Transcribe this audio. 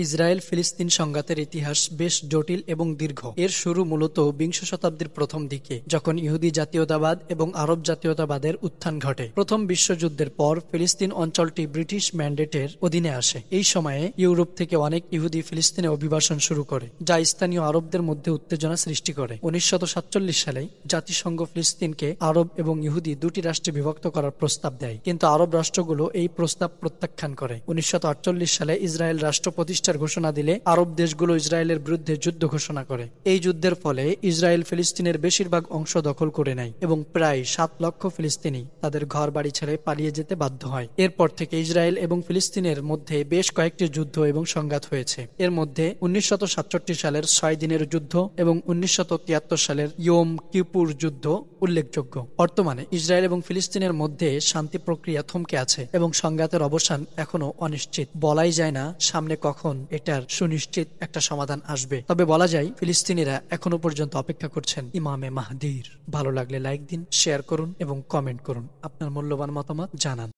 Israel ফিলিস্তিন সংঘাতের ইতিহাস বেশ জটিল এবং দীর্ঘ। এর শুরু মূলত বিংশ শতাব্দীর প্রথম দিকে, যখন ইহুদি জাতীয়তাবাদ এবং আরব জাতীয়তাবাদের উত্থান ঘটে। প্রথম বিশ্বযুদ্ধের পর ফিলিস্তিন অঞ্চলটি ব্রিটিশ ম্যান্ডেটের অধীনে আসে। এই সময়ে ইউরোপ থেকে অনেক ইহুদি ফিলিস্তিনে অভিবাসন শুরু করে, যা স্থানীয় আরবদের মধ্যে উত্তেজনা সৃষ্টি করে। 1947 সালে জাতিসংঘ ফিলিস্তিনকে আরব এবং ইহুদি দুটি রাষ্ট্রে বিভক্ত করার প্রস্তাব দেয়, কিন্তু আরব রাষ্ট্রগুলো এই প্রস্তাব প্রত্যাখ্যান করে। 1948 সালে ইসরায়েল রাষ্ট্র প্রতিষ্ঠার ঘোষণা দিলে আরব দেশগুলো ইসরায়েলের বিরুদ্ধে যুদ্ধ ঘোষণা করে। এই যুদ্ধের ফলে ইসরায়েল ফিলিস্তিনের বেশিরভাগ অংশ দখল করে নেয় এবং প্রায় 7 লক্ষ ফিলিস্তিনি তাদের ঘর বাড়ি ছেড়ে পালিয়ে যেতে বাধ্য হয়। এরপর থেকে ইসরায়েল এবং ফিলিস্তিনের মধ্যে বেশ কয়েকটি যুদ্ধ এবং সংঘাত হয়েছে। এর মধ্যে 1967 সালের 6 দিনের যুদ্ধ এবং 1973 সালের ইয়ম কিপুর যুদ্ধ উল্লেখযোগ্য। বর্তমানে ইসরায়েল এবং ফিলিস্তিনের মধ্যে শান্তি প্রক্রিয়া থমকে আছে এবং সংঘাতের অবসান এখনো অনিশ্চিত। বলাই যায় না সামনে কখন এটার সুনিশ্চিত একটা সমাধান আসবে, তবে বলা যায় ফিলিস্তিনিরা এখনো পর্যন্ত অপেক্ষা করছেন ইমামে মাহদির। ভালো লাগলে লাইক দিন, শেয়ার করুন এবং কমেন্ট করুন। আপনার মূল্যবান মতামত জানান।